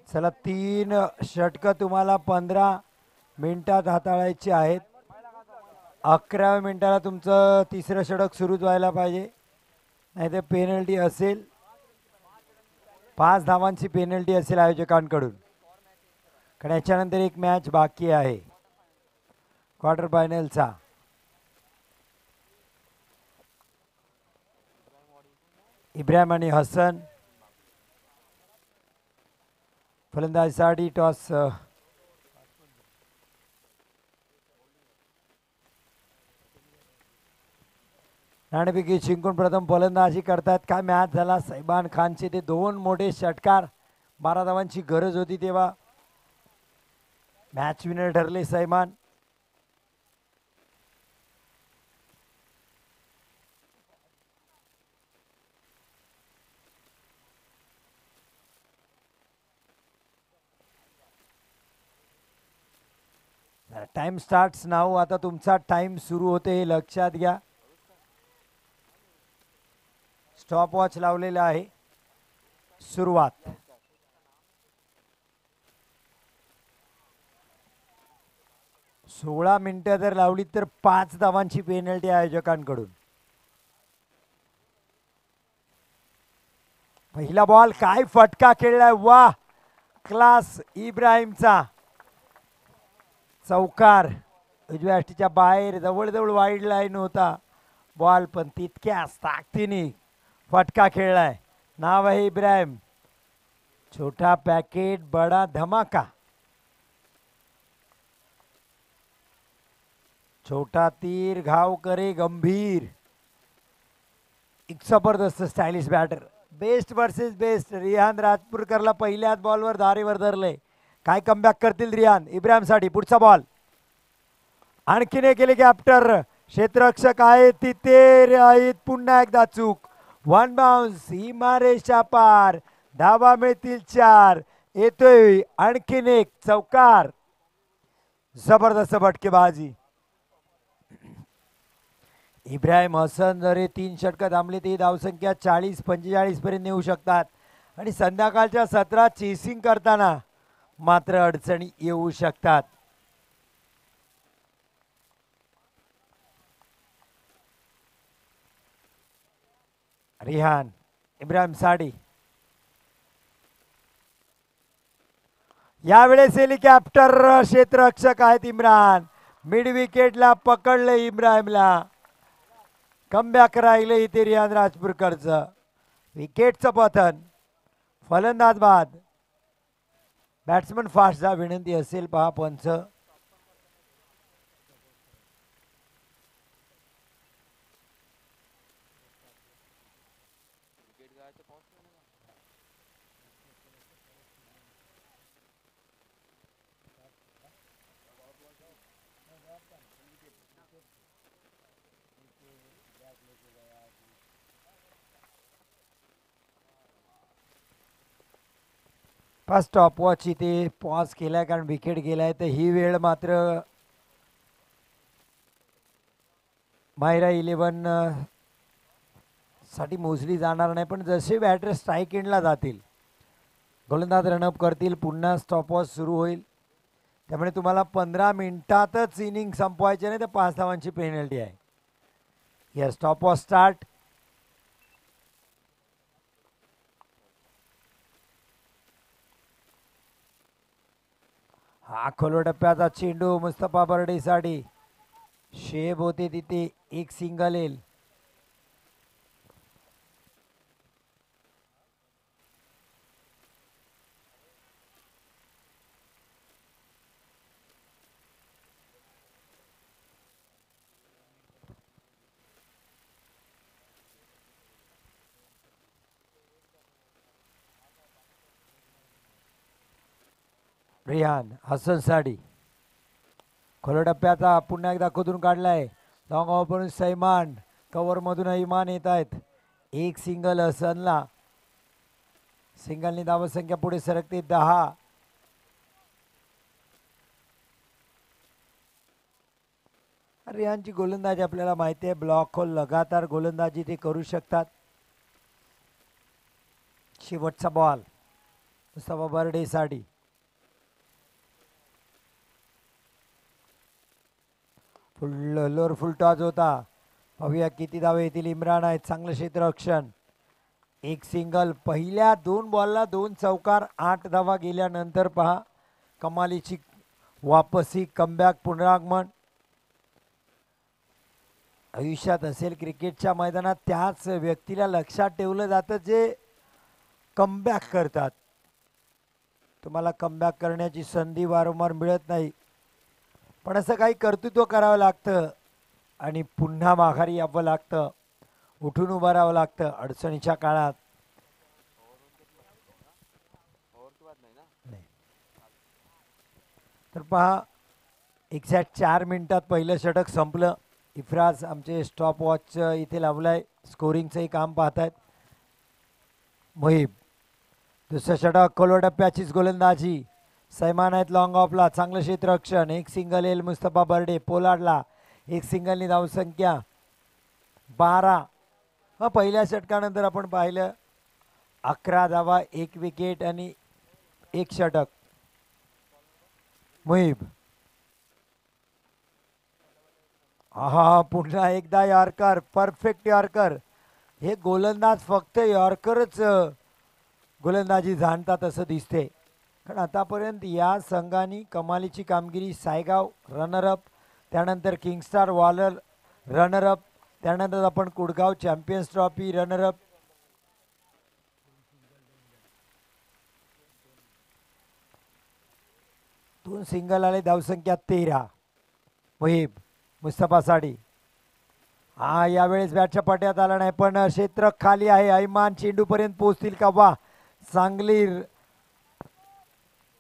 चला 3 षटक तुम्हाला 15 मिनिटात हाताळायची आहेत. 11व्या मिनिटाला तुमचं तिसरं षटक सुरूच व्हायला पाहिजे, नाही तर पेनल्टी असेल. 5 धावांची पेनल्टी असेल आयोजकांकडून, कारण याच्यानंतर एक मॅच बाकी आहे क्वार्टर फायनलचा. इब्राहिम आणि हसन फलंदाजीसाठी टॉस नाणेफेकी जिंकून प्रथम फलंदाजी करतात. काय मॅच झाला सैमान खानचे ते 2 मोठे षटकार. 12 धावांची गरज होती तेव्हा मॅच विनर ठरले सैमान. Time starts now. आता तुमचा टाइम सुरू होते हे लक्षात घ्या. स्टॉप वॉच लावलेला आहे. सुरुवात. सोळा मिनिटं जर लावली तर 5 धावांची पेनल्टी आयोजकांकडून. पहिला बॉल. काय फटका खेळलाय, वा क्लास इब्राहिमचा. चौकार. उजव्या अष्टीच्या बाहेर जवळजवळ वाईड लाईन होता बॉल, पण तितक्याच ताकदीने फटका खेळलाय. नाव आहे इब्राहिम. छोटा पॅकेट बडा धमाका. छोटा तीर घाव करे गंभीर. एक जबरदस्त stylish batter. Best versus best. Rihan राजपूरकरला पहिल्याच बॉलवर धारेवर धरले. काय कमबॅक करतील रिहान. इब्राहिमसाठी पुढचा बॉल. आणखीन एक केले कॅप्टर. क्षेत्ररक्षक आहेत तिथे आहेत. पुन्हा एकदा चूक. 1 बाउन्स. सीमारेषा पार. धावा मिळतील 4. येतोय आणखीन एक चौकार. जबरदस्त फटकेबाजी. इब्राहिम हसन जरी 3 षटकं थांबले ती धावसंख्या 40-45 पर्यंत नेऊ शकतात, आणि संध्याकाळच्या सत्रात चेसिंग करताना मात्र अडचणी येऊ शकतात. रिहान इब्राहिम साडी. यावेळेस हेलिकॉप्टर. क्षेत्ररक्षक आहेत इम्रान. मिड विकेटला पकडले इब्राहिमला. कमबॅक राहिले इथे रिहान राजपूरकरचं. विकेटचं पतन. फलंदाज बाद. बॅट्समन फास्ट जा विनंती असेल पहा पंच. फर्स्ट स्टॉप वॉच इथे पॉज केलाय कारण विकेट गेलाय, तर ही वेळ मात्र मायरा 11 साठी मोजली जाणार नाही. पण जसे बॅटर स्ट्राईक एंडला जातील, गोलंदाज रनअप करतील, पुन्हा स्टॉप वॉच सुरू होईल. त्यामुळे तुम्हाला 15 मिनिटातच इनिंग संपवायचे नाही तर 5 धावांची पेनल्टी आहे. या स्टॉप वॉच स्टार्ट. हा खोलो टप्प्याचा चेंडू मुस्तफा बर्डेसाठी. शेब होते तिथे. एक सिंगल येईल. रिहान हसन साडी. खोलो टप्प्याचा पुन्हा एकदा खोदून काढलाय. लॉंग ऑफ सैमान. कव्हर मधून इमान येत आहेत. एक सिंगल हसनला. सिंगलनी धावसंख्या पुढे सरकते 10. रिहानची गोलंदाजी आपल्याला माहिती आहे. ब्लॉक होल लगातार गोलंदाजी ते करू शकतात. शेवटचा बॉल मुस्तफा बर्डेसाठी. फुल टॉस होता. पाहूया किती धावे येतील. इम्रान आहेत, चांगलं क्षेत्ररक्षण. एक सिंगल. पहिल्या 2 बॉलला 2 चौकार, 8 धावा गेल्यानंतर पहा कमालीची वापसी, कमबॅक, पुनरागमन. आयुष्यात असेल क्रिकेटच्या मैदानात त्याच व्यक्तीला लक्षात ठेवलं जातं जे कमबॅक करतात. तुम्हाला कमबॅक करण्याची संधी वारंवार मिळत नाही, पण असं काही कर्तृत्व करावं लागतं आणि पुन्हा माघारी यावं लागतं, उठून उभं राहावं लागतं अडचणीच्या काळात. तर पहा एक्झॅक्ट 4 मिनिटात पहिलं षटक संपलं. इफ्राज आमचे स्टॉप वॉच इथे लावलाय, स्कोरिंगचंही काम पाहतायत. मोहिब दुसरं षटक, खोलवर टप्प्याचीच गोलंदाजी. सैमान आहेत लॉंग ऑफला, चांगलं क्षेत्ररक्षण. एक सिंगल येईल मुस्तफा बर्डे. पोलार्डला एक सिंगलनी धावसंख्या 12. पहिल्या षटकानंतर आपण पाहिलं 11 धावा, 1 विकेट आणि 1 षटक. मुहिब पुन्हा एकदा यॉर्कर, परफेक्ट यॉर्कर. हे गोलंदाज फक्त यॉर्करच गोलंदाजी जाणतात असं दिसते, कारण आतापर्यंत या संघाने कमालीची कामगिरी. सायगाव रनरअप, त्यानंतर किंगस्टार वॉलर रनरअप, त्यानंतर आपण कुडगाव चॅम्पियन्स ट्रॉफी रनरअप. दोन सिंगल आले, धावसंख्या 13. मुहिब मुस्तफा साडी. यावेळेस बॅटच्या पट्यात आला नाही, पण क्षेत्र खाली आहे. ऐमान चेंडूपर्यंत पोहोचतील का? वा, चांगली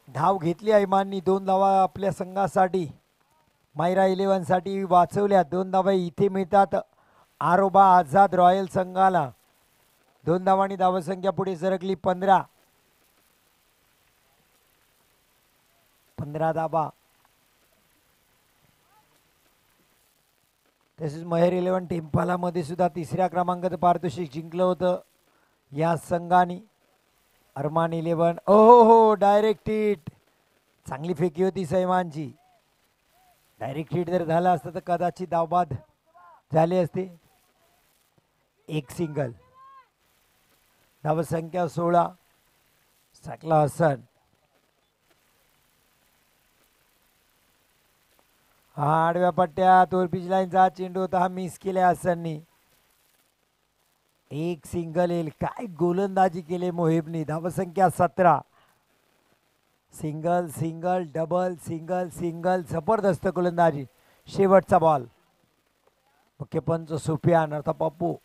धाव घेतली ऐमाननी. 2 धावा आपल्या संघासाठी, मायरा 11 साठी वाचवल्या. 2 धावा इथे मिळतात आरोबा आझाद रॉयल संघाला. 2 धावांनी धावसंख्या पुढे सरकली. 15 धावा. तसेच महेर 11 टिंपाला मध्ये सुद्धा 3ऱ्या क्रमांकाचं पारितोषिक जिंकलं होतं या संघाने. अरमान 11, हो डायरेक्ट हिट. चांगली फेकी होती सैमानची. डायरेक्ट हिट जर झाला असतं तर कदाचित धावबाद झाले असते. एक सिंगल, धावसंख्या 16. सकला हसन. आडव्या पट्ट्यात वर पिच लाईनचा चेंडू होता, हा मिस केला हसननी. एक सिंगल येईल. काय गोलंदाजी केली मोहिबनी. धावसंख्या 17. Single single double single single, जबरदस्त गोलंदाजी. शेवटचा बॉल. मुख्य पंच सुफियान अर्थात पप्पू.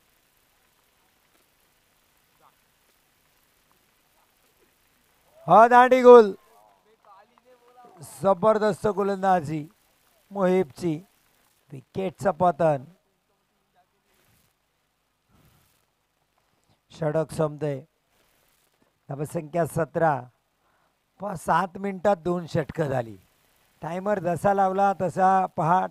दांडी गोल. जबरदस्त गोलंदाजी मोहिबची. विकेटचं पतन. षटक संपते. धावसंख्या 17. 7 मिनिटात 2 षटकं झाली. टायमर जसा लावला तसा पहा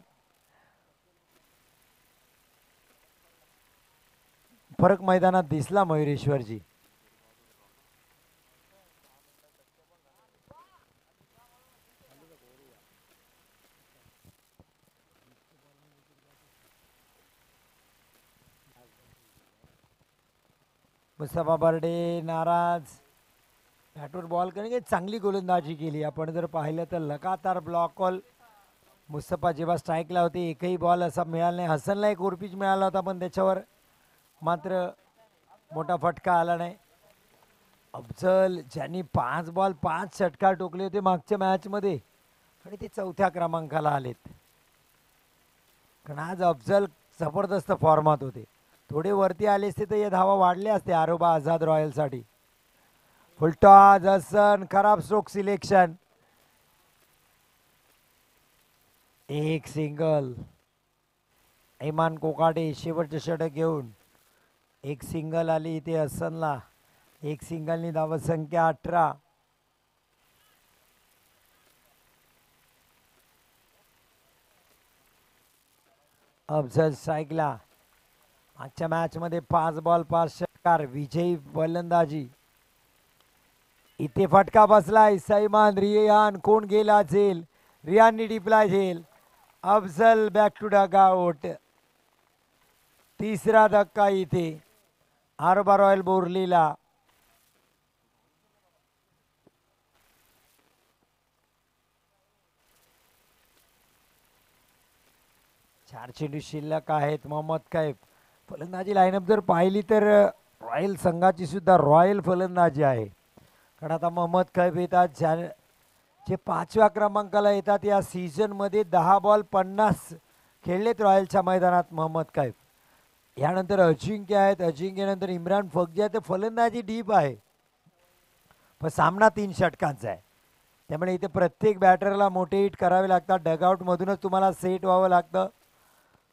फरक मैदानात दिसला मयुरेश्वरजी. मुस्तफा बर्डे नाराज. बॅटवर बॉल करणे, चांगली गोलंदाजी केली. आपण जर पाहिलं तर लगातार ब्लॉक बॉल. मुस्तफा जेव्हा स्ट्राईकला होते एकही बॉल असा मिळाला नाही. हसनला एक ओरपीच मिळाला होता, पण त्याच्यावर मात्र मोठा फटका आला नाही. अफजल ज्यांनी 5 बॉल 5 षटकार टोकले होते मागच्या मॅचमध्ये, आणि ते 4थ्या क्रमांकाला आलेत. कारण आज अफजल जबरदस्त फॉर्मात होते. थोडे वरती आले असते तर या धावा वाढल्या असते आरोबा आझाद रॉयलसाठी. फुलटॉस हसन, खराब स्ट्रोक सिलेक्शन. एक सिंगल. ऐमान कोकाटे शेवटचे षटक घेऊन. एक सिंगल आली इथे हसनला. एक सिंगलनी धावसंख्या 18. अफजल स्ट्राईकला. आजच्या मॅचमध्ये 5 बॉल 5 षटकार. विजयी फलंदाजी. इथे फटका बसलाय. सैमान रियान कोण गेला असेल. रियाननी टिपला झेल. Afzal back to dugout. तिसरा धक्का इथे आरोबा रॉयल बोरलीला. चार चेंडू शिल्लक आहेत. मोहम्मद कैफ फलंदाजी लाईनअप जर पाहिली तर रॉयल संघाची सुद्धा रॉयल फलंदाजी आहे. कारण आता मोहम्मद कैफ येतात जे 5व्या क्रमांकाला येतात. या सीझनमध्ये 10 बॉल 50 खेळलेत रॉयलच्या मैदानात मोहम्मद कैफ. यानंतर अजिंक्य आहेत. अजिंक्यनंतर इम्रान फगजी आहे. तर फलंदाजी डीप आहे. पण सामना 3 षटकांचा आहे. त्यामुळे इथे प्रत्येक बॅटरला मोठे हिट करावे लागतात. डगआउटमधूनच तुम्हाला सेट व्हावं लागतं.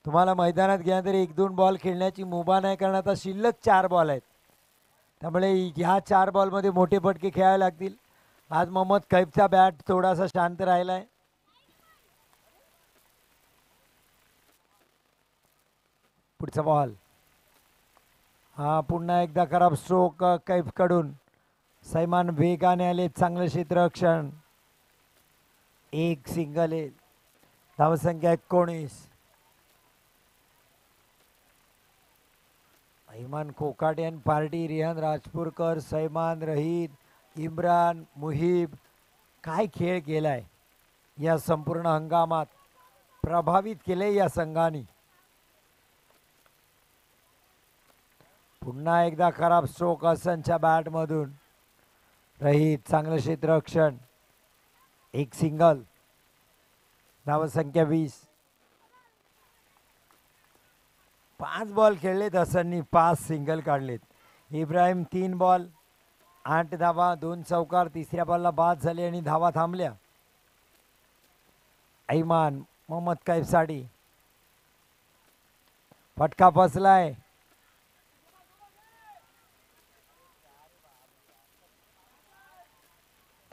तुम्हाला मैदानात गेल्यानंतर 1-2 बॉल खेळण्याची मुभा नाही. कारण आता शिल्लक 4 बॉल आहेत. त्यामुळे ह्या 4 बॉलमध्ये मोठे फटके खेळावे लागतील. आज मोहम्मद कैफचा बॅट थोडासा शांत राहिलाय. पुढचा बॉल हा पुन्हा एकदा खराब स्ट्रोक कैफकडून. सैमान वेगाने आले. चांगलं क्षेत्ररक्षण. एक सिंगल आहे. धावसंख्या 19. ऐमान कोकाटेन पार्टी. रिहान राजपूरकर, सैमान, रहीद, इम्रान, मुहीब. काय खेळ केलाय या संपूर्ण हंगामात. प्रभावित केले या संघाने. पुन्हा एकदा खराब स्ट्रोक हसनच्या बॅटमधून. रहीद चांगलं क्षेत्ररक्षण. एक सिंगल. धावसंख्या 20. 5 बॉल खेळलेत हसननी. 5 सिंगल काढलेत. इब्राहिम 3 बॉल 8 धावा 2 चौकार. तिसऱ्या बॉलला बाद झाले आणि धावा थांबल्या. ऐमान मोहम्मद कैफसाठी फटका फसलाय.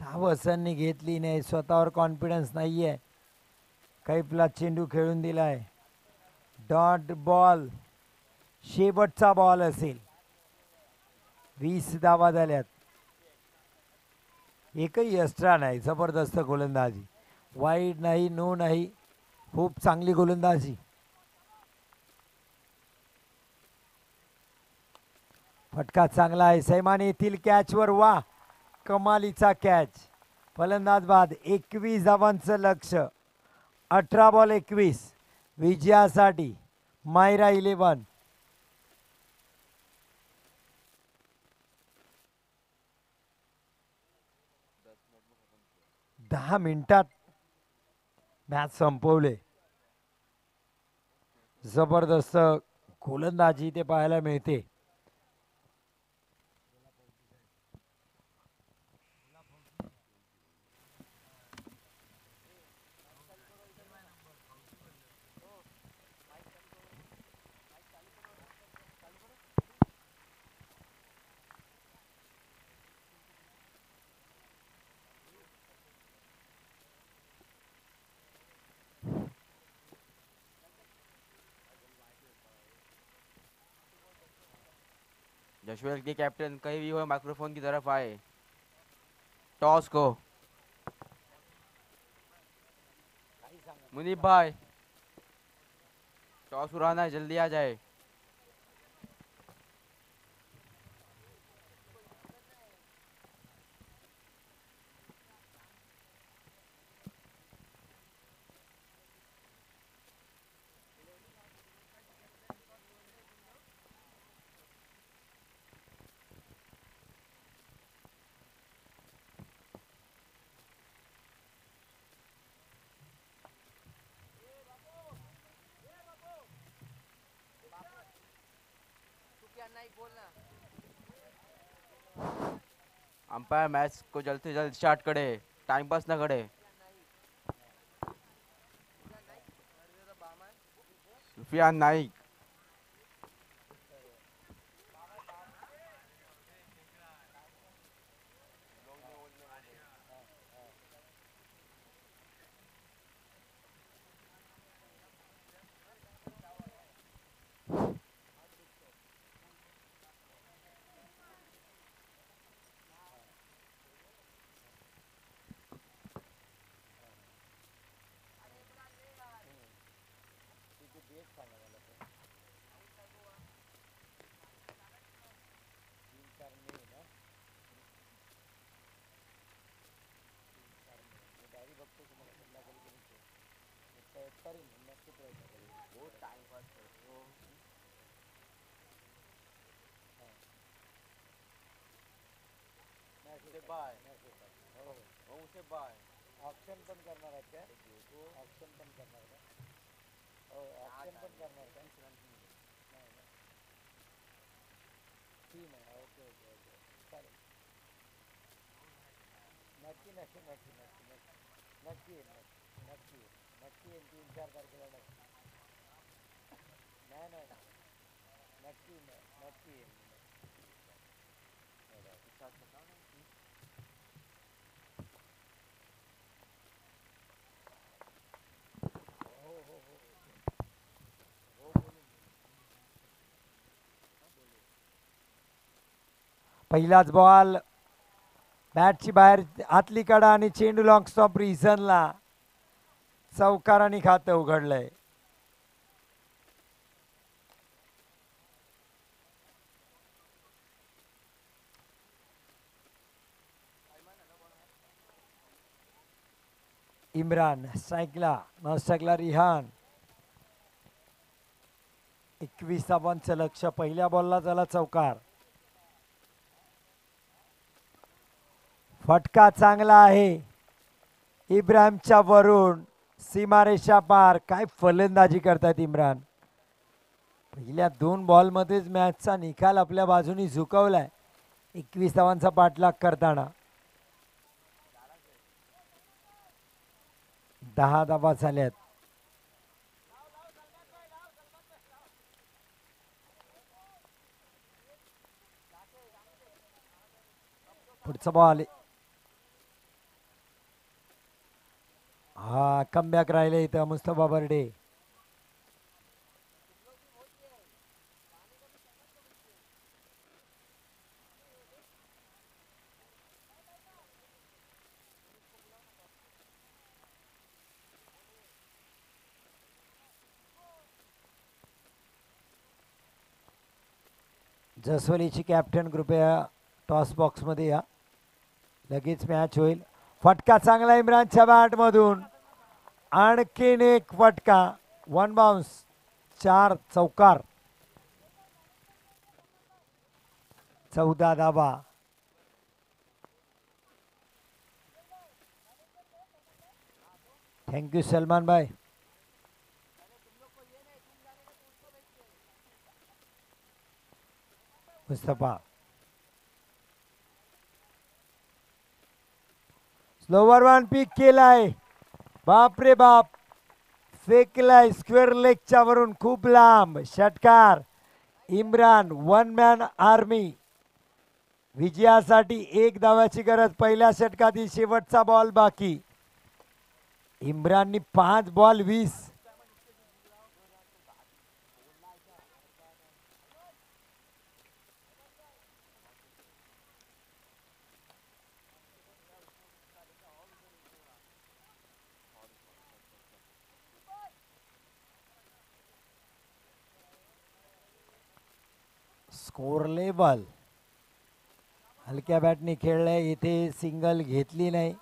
धाव हसननी घेतली नाही. स्वतःवर कॉन्फिडन्स नाहीये. कैफला चेंडू खेळून दिलाय. Dot ball. शेवटचा बॉल असेल. 20 धावा झाल्यात. एकही एक्स्ट्रा नाही. जबरदस्त गोलंदाजी. वाईड नाही, नो नाही. खूप चांगली गोलंदाजी. फटका चांगला आहे. सैमान येथील कॅचवर. वा कमालीचा कॅच. फलंदाज बाद. 21 धावांचं लक्ष. 18 बॉल 21 विजयासाठी. मायरा 11. 10 मिनिटात मॅच संपवले. जबरदस्त गोलंदाजी ते पाहायला मिळते. जशवेल के कैप्टन कहीं भी हो माइक्रोफोन की तरफ आए. टॉस को मुनीब भाई टॉस उड़ाना है. जल्दी आ जाए. अंपायर मैच को जल्द से जल्द स्टार्ट करे. टाइम पास ना करे. सुफियान नाइक. ऑप्शन पण करणार आहेत का? ऑप्शन पण करणार का? हो ऑप्शन पण करणार का? तीन आहे. ओके ओके ओके चालेल. नक्की नक्की नक्की नक्की नक्की नक्की येईल नक्की नक्की येईल नक्की येईल 3-4 तारखेला नक्की. नाही नाही नाही. नक्की नक्की येईल. हो हो हो हो बोलून पहिलाच बॉल बॅटची बाहेर आतली कडा आणि चेंडू लॉंग स्टॉप रिझनला चौकाराने खातं उघडलंय. इम्रान स्ट्राईकला नॉस्ट्राईकला रिहान. 21 धावांचं लक्ष. पहिल्या बॉलला झाला चौकार. फटका चांगला आहे इब्राहिमच्या वरून. सीमारेषा पार. काय फलंदाजी करतात इम्रान. पहिल्या 2 बॉलमध्येच मॅचचा निकाल आपल्या बाजूनी झुकवलाय 21 धावांचा पाठलाग करताना. 10 धावा झाल्यात. पुढचा बॉल. हा कमबॅक राहिले इथं मुस्तफा बर्डे. जसवलीची कॅप्टन कृपया टॉस बॉक्समध्ये या. लगेच मॅच होईल. फटका चांगला इम्रानच्या बॅटमधून. आणखीन एक फटका. 1 बाउन्स. 4 चौकार. 14 धावा. थँक्यू सलमान भाई. मुस्तफा स्लोवर वन पिक केलाय. बाप रे बाप. फेकलाय स्क्वेअर लेगच्या वरून खूप लांब. षटकार. Imran 1 man army. विजयासाठी 1 धावाची गरज. पहिल्या षटकातील शेवटचा बॉल बाकी. इम्राननी 5 बॉल 20. Score level. हलक्या बॅटने खेळलंय. इथे सिंगल घेतली नाही.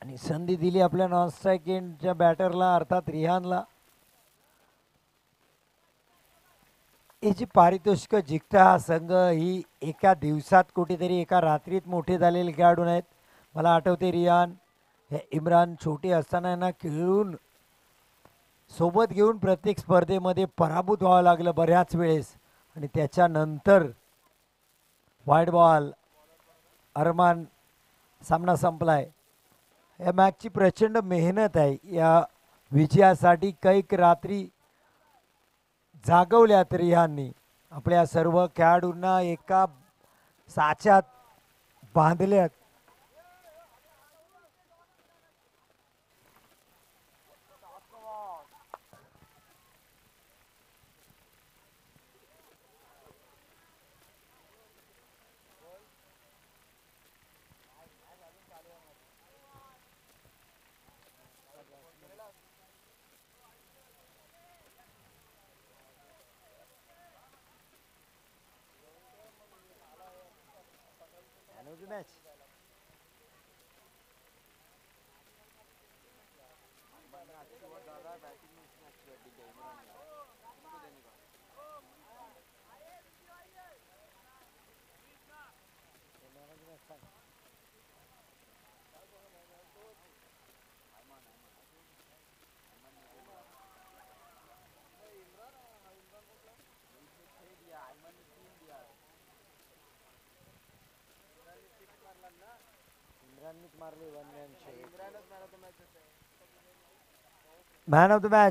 आणि संधी दिली आपल्या नॉन स्ट्राईक एंडच्या बॅटरला अर्थात रिहानला. ही जी पारितोषिक जिंकता हा संघ ही एका दिवसात कुठेतरी एका रात्रीत मोठे झालेले खेळाडू नाहीत. मला आठवते रिहान हे इम्रान छोटे असताना यांना खेळून सोबत घेऊन प्रत्येक स्पर्धेमध्ये पराभूत व्हावं लागलं बऱ्याच वेळेस. आणि त्याच्यानंतर वाईड बॉल. अरमान. सामना संपलाय. या मॅचची प्रचंड मेहनत आहे. या विजयासाठी कैक रात्री जागवल्यात रिहाननी. आपल्या सर्व खेळाडूंना एका साच्यात बांधल्यात. Match man of the match